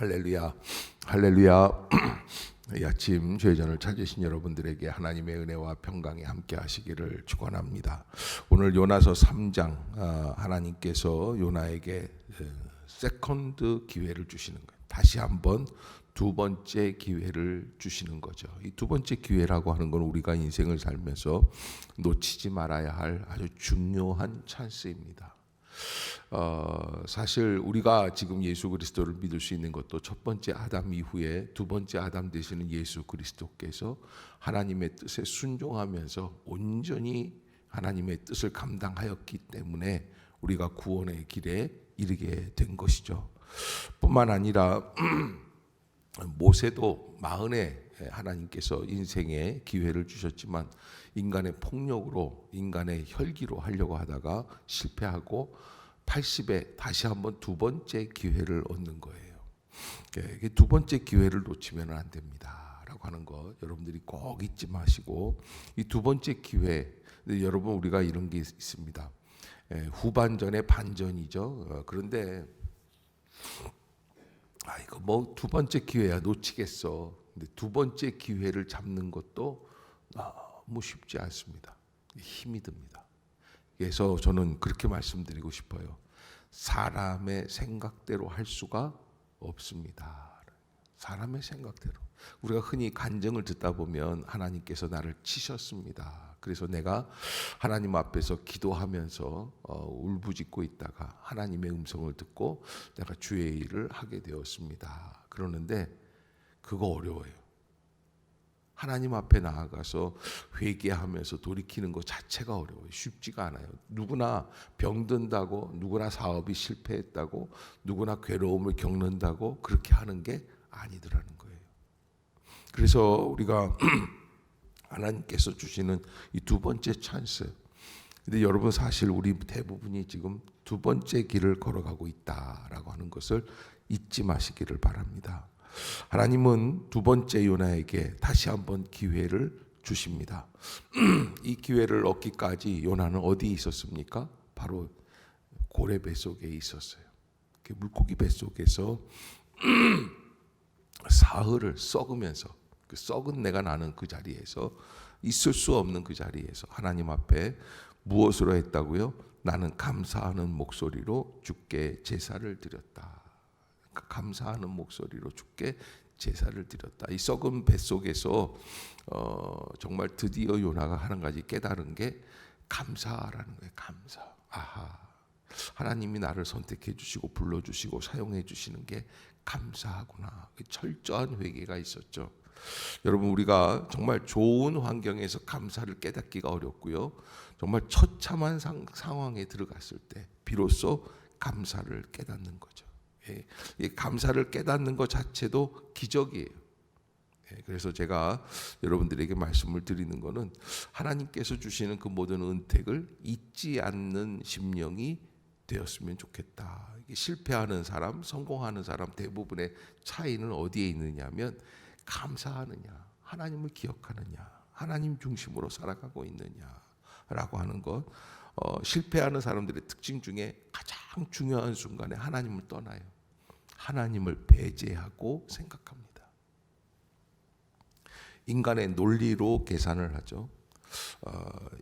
할렐루야, 할렐루야. 이 아침 죄전을 찾으신 여러분들에게 하나님의 은혜와 평강이 함께 하시기를 축원합니다. 오늘 요나서 3장 하나님께서 요나에게 세컨드 기회를 주시는 거예요. 다시 한번 두 번째 기회를 주시는 거죠. 이 두 번째 기회라고 하는 건 우리가 인생을 살면서 놓치지 말아야 할 아주 중요한 찬스입니다. 사실 우리가 지금 예수 그리스도를 믿을 수 있는 것도 첫 번째 아담 이후에 두 번째 아담 되시는 예수 그리스도께서 하나님의 뜻에 순종하면서 온전히 하나님의 뜻을 감당하였기 때문에 우리가 구원의 길에 이르게 된 것이죠. 뿐만 아니라 모세도 마흔에 하나님께서 인생의 기회를 주셨지만 인간의 폭력으로, 인간의 혈기로 하려고 하다가 실패하고 80에 다시 한번 두 번째 기회를 얻는 거예요. 두 번째 기회를 놓치면 안 됩니다 라고 하는 거 여러분들이 꼭 잊지 마시고, 이 두 번째 기회, 여러분 우리가 이런 게 있습니다. 후반전의 반전이죠. 그런데 이거 뭐 두 번째 기회야 놓치겠어. 근데 두 번째 기회를 잡는 것도 너무 쉽지 않습니다. 힘이 듭니다. 그래서 저는 그렇게 말씀드리고 싶어요. 사람의 생각대로 할 수가 없습니다. 사람의 생각대로. 우리가 흔히 간증을 듣다 보면 하나님께서 나를 치셨습니다. 그래서 내가 하나님 앞에서 기도하면서 울부짖고 있다가 하나님의 음성을 듣고 내가 주의 일을 하게 되었습니다. 그러는데 그거 어려워요. 하나님 앞에 나아가서 회개하면서 돌이키는 것 자체가 어려워요. 쉽지가 않아요. 누구나 병든다고, 누구나 사업이 실패했다고, 누구나 괴로움을 겪는다고 그렇게 하는 게 아니더라는 거예요. 그래서 우리가 하나님께서 주시는 이 두 번째 찬스. 근데 여러분 사실 우리 대부분이 지금 두 번째 길을 걸어가고 있다라고 하는 것을 잊지 마시기를 바랍니다. 하나님은 두 번째 요나에게 다시 한번 기회를 주십니다. 이 기회를 얻기까지 요나는 어디에 있었습니까? 바로 고래 뱃속에 있었어요. 물고기 뱃속에서 사흘을 썩으면서, 그 썩은 내가 나는 그 자리에서, 있을 수 없는 그 자리에서 하나님 앞에 무엇으로 했다고요? 나는 감사하는 목소리로 주께 제사를 드렸다. 감사하는 목소리로 주께 제사를 드렸다. 이 썩은 뱃속에서 정말 드디어 요나가 한 가지 깨달은 게 감사라는 거예요. 감사. 아하, 하나님이 나를 선택해 주시고 불러주시고 사용해 주시는 게 감사하구나. 철저한 회개가 있었죠. 여러분 우리가 정말 좋은 환경에서 감사를 깨닫기가 어렵고요. 정말 처참한 상황에 들어갔을 때 비로소 감사를 깨닫는 거죠. 이 감사를 깨닫는 것 자체도 기적이에요. 그래서 제가 여러분들에게 말씀을 드리는 것은 하나님께서 주시는 그 모든 은택을 잊지 않는 심령이 되었으면 좋겠다. 실패하는 사람, 성공하는 사람 대부분의 차이는 어디에 있느냐면 감사하느냐, 하나님을 기억하느냐, 하나님 중심으로 살아가고 있느냐라고 하는 것. 실패하는 사람들의 특징 중에 가장 중요한 순간에 하나님을 떠나요. 하나님을 배제하고 생각합니다. 인간의 논리로 계산을 하죠.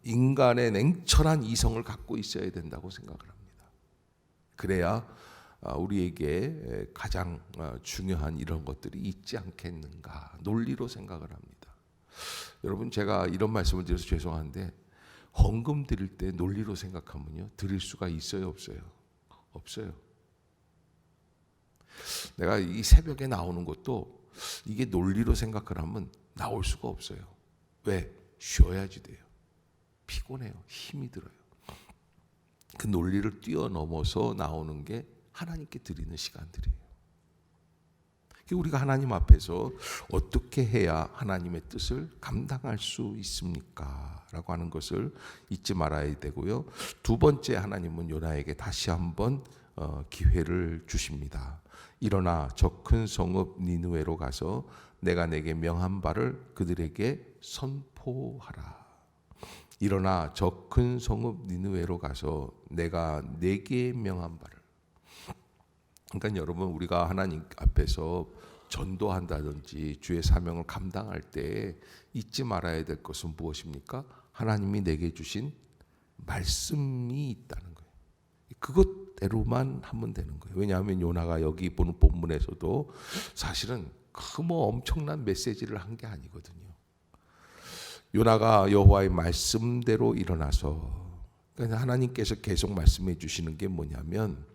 인간의 냉철한 이성을 갖고 있어야 된다고 생각을 합니다. 그래야 우리에게 가장 중요한 이런 것들이 있지 않겠는가, 논리로 생각을 합니다. 여러분 제가 이런 말씀을 드려서 죄송한데 헌금 드릴 때 논리로 생각하면요 드릴 수가 있어요, 없어요? 없어요. 내가 이 새벽에 나오는 것도 이게 논리로 생각을 하면 나올 수가 없어요. 왜? 쉬어야지 돼요. 피곤해요. 힘이 들어요. 그 논리를 뛰어넘어서 나오는 게 하나님께 드리는 시간들이에요. 우리가 하나님 앞에서 어떻게 해야 하나님의 뜻을 감당할 수 있습니까? 라고 하는 것을 잊지 말아야 되고요. 두 번째, 하나님은 요나에게 다시 한번 기회를 주십니다. 일어나 저 큰 성읍 니느웨로 가서 내가 내게 명한 바를 그들에게 선포하라. 일어나 저 큰 성읍 니느웨로 가서 내가 내게 명한 바를. 그러니까 여러분, 우리가 하나님 앞에서 전도한다든지 주의 사명을 감당할 때 잊지 말아야 될 것은 무엇입니까? 하나님이 내게 주신 말씀이 있다는 거예요. 그것대로만 하면 되는 거예요. 왜냐하면 요나가 여기 보는 본문에서도 사실은 그 엄청난 메시지를 한 게 아니거든요. 요나가 여호와의 말씀대로 일어나서, 그러니까 하나님께서 계속 말씀해 주시는 게 뭐냐면,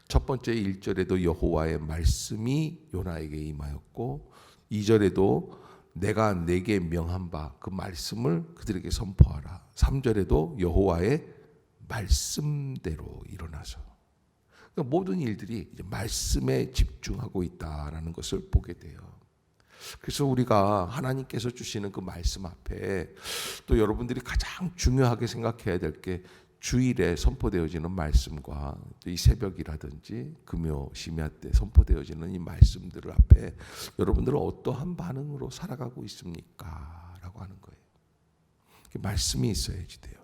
첫 번째 1절에도 여호와의 말씀이 요나에게 임하였고, 2절에도 내가 내게 명한 바 그 말씀을 그들에게 선포하라. 3절에도 여호와의 말씀대로 일어나서, 그러니까 모든 일들이 이제 말씀에 집중하고 있다라는 것을 보게 돼요. 그래서 우리가 하나님께서 주시는 그 말씀 앞에 또 여러분들이 가장 중요하게 생각해야 될 게, 주일에 선포되어지는 말씀과 이 새벽이라든지 금요 심야 때 선포되어지는 이 말씀들을 앞에 여러분들은 어떠한 반응으로 살아가고 있습니까? 라고 하는 거예요. 말씀이 있어야지 돼요.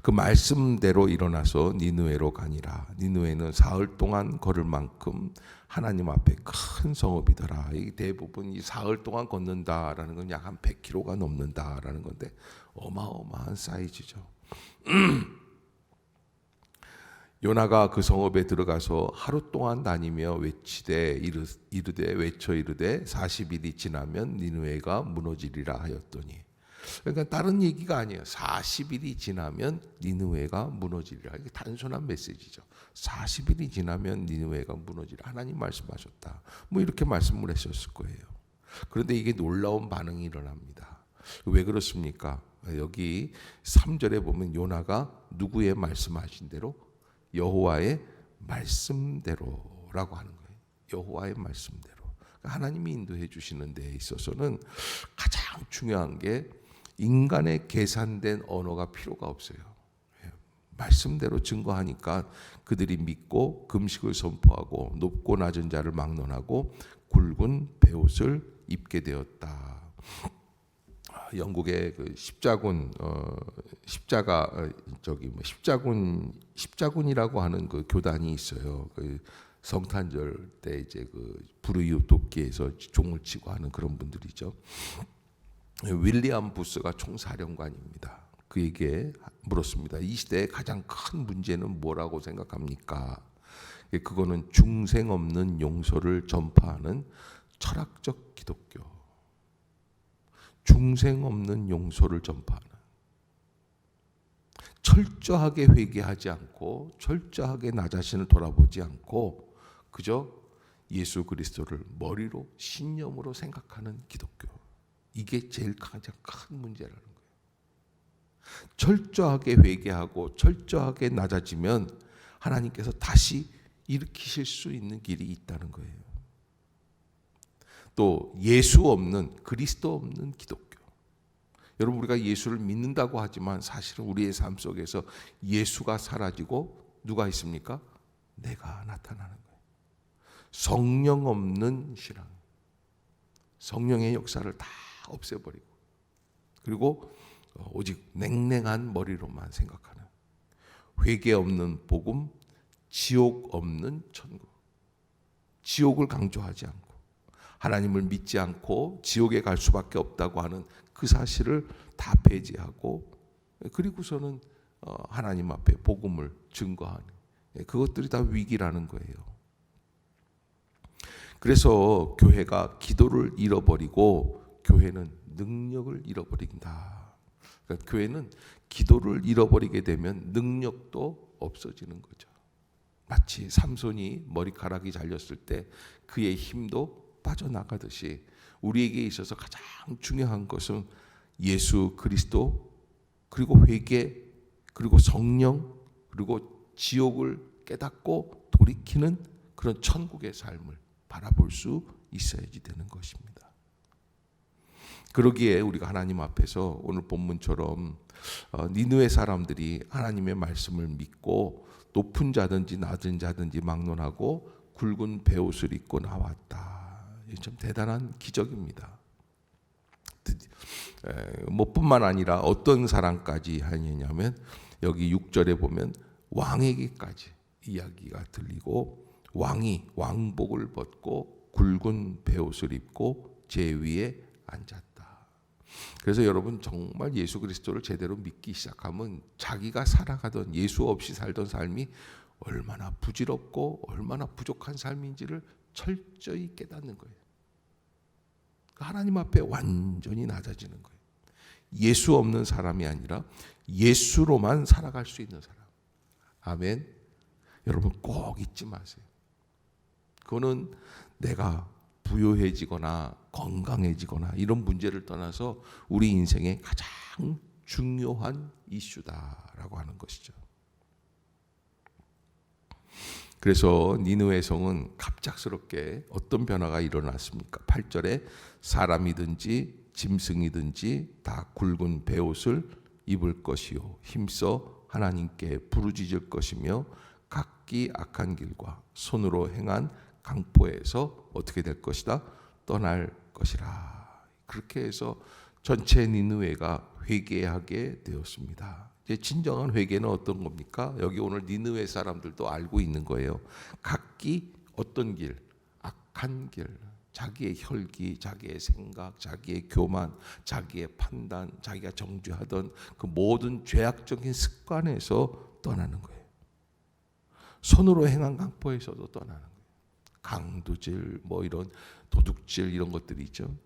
그 말씀대로 일어나서 니느웨로 가니라. 니느웨는 사흘 동안 걸을 만큼 하나님 앞에 큰 성읍이더라. 이 대부분 이 사흘 동안 걷는다라는 건 약 한 100km가 넘는다라는 건데 어마어마한 사이즈죠. 요나가 그 성읍에 들어가서 하루 동안 다니며 외치되 이르되 40일이 지나면 니느웨가 무너지리라 하였더니, 그러니까 다른 얘기가 아니에요. 40일이 지나면 니느웨가 무너지리라. 이게 단순한 메시지죠. 40일이 지나면 니느웨가 무너지리라. 하나님 말씀하셨다. 뭐 이렇게 말씀을 했었을 거예요. 그런데 이게 놀라운 반응이 일어납니다. 왜 그렇습니까? 여기 3절에 보면 요나가 누구의 말씀하신 대로? 여호와의 말씀대로라고 하는 거예요. 여호와의 말씀대로. 하나님이 인도해 주시는 데 있어서는 가장 중요한 게 인간의 계산된 언어가 필요가 없어요. 말씀대로 증거하니까 그들이 믿고 금식을 선포하고 높고 낮은 자를 막론하고 굵은 베옷을 입게 되었다. 영국의 그 십자군이라고 하는 그 교단이 있어요. 그 성탄절 때 이제 그 불의 돕기에서 종을 치고 하는 그런 분들이죠. 윌리엄 부스가 총사령관입니다. 그에게 물었습니다. 이 시대의 가장 큰 문제는 뭐라고 생각합니까? 그거는 중생 없는 용서를 전파하는 철학적 기독교. 중생 없는 용서를 전파하는, 철저하게 회개하지 않고 철저하게 나 자신을 돌아보지 않고 그저 예수 그리스도를 머리로 신념으로 생각하는 기독교. 이게 제일 가장 큰 문제라는 거예요. 철저하게 회개하고 철저하게 낮아지면 하나님께서 다시 일으키실 수 있는 길이 있다는 거예요. 또 예수 없는, 그리스도 없는 기독교. 여러분, 우리가 예수를 믿는다고 하지만 사실은 우리의 삶 속에서 예수가 사라지고 누가 있습니까? 내가 나타나는 거예요. 성령 없는 신앙. 성령의 역사를 다 없애버리고, 그리고 오직 냉랭한 머리로만 생각하는, 회개 없는 복음, 지옥 없는 천국. 지옥을 강조하지 않고 하나님을 믿지 않고 지옥에 갈 수밖에 없다고 하는 그 사실을 다 배제하고, 그리고서는 하나님 앞에 복음을 증거하는, 그것들이 다 위기라는 거예요. 그래서 교회가 기도를 잃어버리고 교회는 능력을 잃어버린다. 그러니까 교회는 기도를 잃어버리게 되면 능력도 없어지는 거죠. 마치 삼손이 머리카락이 잘렸을 때 그의 힘도 빠져나가듯이 우리에게 있어서 가장 중요한 것은 예수 그리스도, 그리고 회개, 그리고 성령, 그리고 지옥을 깨닫고 돌이키는 그런 천국의 삶을 바라볼 수 있어야지 되는 것입니다. 그러기에 우리가 하나님 앞에서 오늘 본문처럼 니느웨 사람들이 하나님의 말씀을 믿고 높은 자든지 낮은 자든지 막론하고 굵은 베옷을 입고 나왔다. 참 대단한 기적입니다. 뿐만 아니라 어떤 사람까지 하냐면 여기 6절에 보면 왕에게까지, 이야기가 들리고 왕이 왕복을 벗고 굵은 베옷을 입고 제 위에 앉았다. 그래서 여러분 정말 예수 그리스도를 제대로 믿기 시작하면 자기가 살아가던 예수 없이 살던 삶이 얼마나 부질없고 얼마나 부족한 삶인지를 철저히 깨닫는 거예요. 하나님 앞에 완전히 낮아지는 거예요. 예수 없는 사람이 아니라 예수로만 살아갈 수 있는 사람. 아멘. 여러분 꼭 잊지 마세요. 그거는 내가 부유해지거나 건강해지거나 이런 문제를 떠나서 우리 인생의 가장 중요한 이슈다라고 하는 것이죠. 그래서 니느웨 성은 갑작스럽게 어떤 변화가 일어났습니까? 8절에 사람이든지 짐승이든지 다 굵은 베옷을 입을 것이요 힘써 하나님께 부르짖을 것이며 각기 악한 길과 손으로 행한 강포에서 어떻게 될 것이다? 떠날 것이라. 그렇게 해서 전체 니느웨가 회개하게 되었습니다. 이제 진정한 회개는 어떤 겁니까? 여기 오늘 니느웨 사람들도 알고 있는 거예요. 각기 어떤 길? 악한 길. 자기의 혈기, 자기의 생각, 자기의 교만, 자기의 판단, 자기가 정죄하던 그 모든 죄악적인 습관에서 떠나는 거예요. 손으로 행한 강포에서도 떠나는 거예요. 강도질, 뭐 이런 도둑질 이런 것들이 있죠.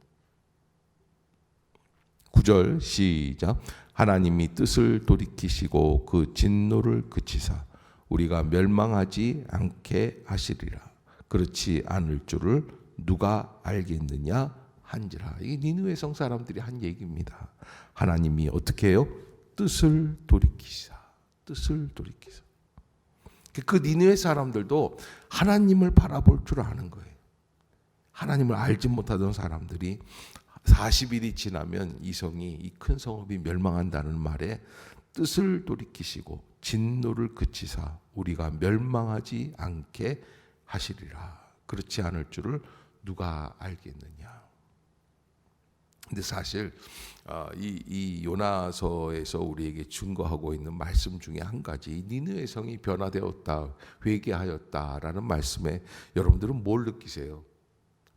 9절 시작. 하나님이 뜻을 돌이키시고 그 진노를 그치사 우리가 멸망하지 않게 하시리라. 그렇지 않을 줄을 누가 알겠느냐 한지라. 이게 니느웨 성 사람들이 한 얘기입니다. 하나님이 어떻게 해요? 뜻을 돌이키사. 뜻을 돌이키사. 그 니느웨 사람들도 하나님을 바라볼 줄 아는 거예요. 하나님을 알지 못하던 사람들이 40일이 지나면 이 성이, 이 큰 성읍이 멸망한다는 말에 뜻을 돌이키시고 진노를 그치사 우리가 멸망하지 않게 하시리라. 그렇지 않을 줄을 누가 알겠느냐. 근데 사실 이 요나서에서 우리에게 증거하고 있는 말씀 중에 한 가지, 니느웨 성이 변화되었다, 회개하였다라는 말씀에 여러분들은 뭘 느끼세요?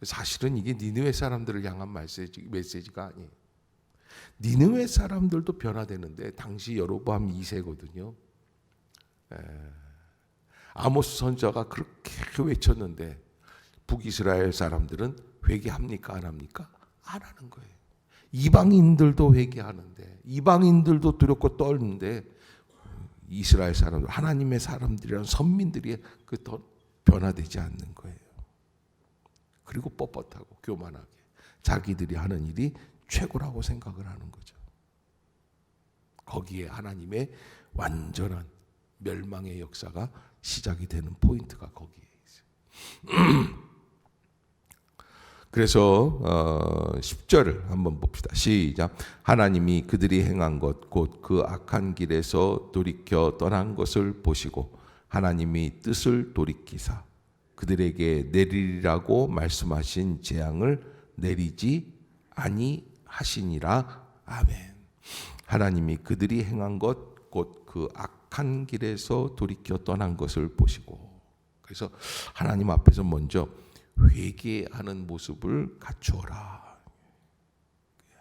사실은 이게 니느웨 사람들을 향한 메시지가 아니에요. 니느웨 사람들도 변화되는데 당시 여로보암 2세거든요. 아모스 선지자가 그렇게 외쳤는데 북이스라엘 사람들은 회개합니까? 안 합니까? 안 하는 거예요. 이방인들도 회개하는데, 이방인들도 두렵고 떨는데 이스라엘 사람들, 하나님의 사람들이란 선민들이 그 더 변화되지 않는 거예요. 그리고 뻣뻣하고 교만하게 자기들이 하는 일이 최고라고 생각을 하는 거죠. 거기에 하나님의 완전한 멸망의 역사가 시작이 되는 포인트가 거기에 있어요. 그래서 10절을 한번 봅시다. 시작. 하나님이 그들이 행한 것 곧 그 악한 길에서 돌이켜 떠난 것을 보시고 하나님이 뜻을 돌이키사 그들에게 내리리라고 말씀하신 재앙을 내리지 아니하시니라. 아멘. 하나님이 그들이 행한 것 곧 그 악한 길에서 돌이켜 떠난 것을 보시고, 그래서 하나님 앞에서 먼저 회개하는 모습을 갖추어라.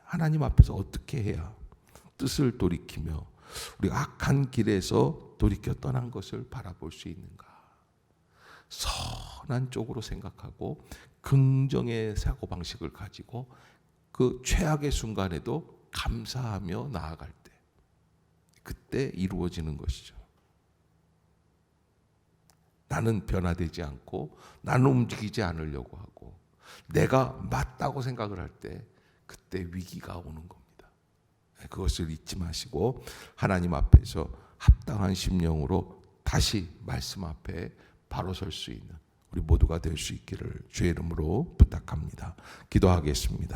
하나님 앞에서 어떻게 해야 뜻을 돌이키며 우리가 악한 길에서 돌이켜 떠난 것을 바라볼 수 있는가? 선한 쪽으로 생각하고 긍정의 사고방식을 가지고 그 최악의 순간에도 감사하며 나아갈 때, 그때 이루어지는 것이죠. 나는 변화되지 않고 나는 움직이지 않으려고 하고 내가 맞다고 생각을 할 때 그때 위기가 오는 겁니다. 그것을 잊지 마시고 하나님 앞에서 합당한 심령으로 다시 말씀 앞에 바로 설 수 있는 우리 모두가 될 수 있기를 주의 이름으로 부탁합니다. 기도하겠습니다.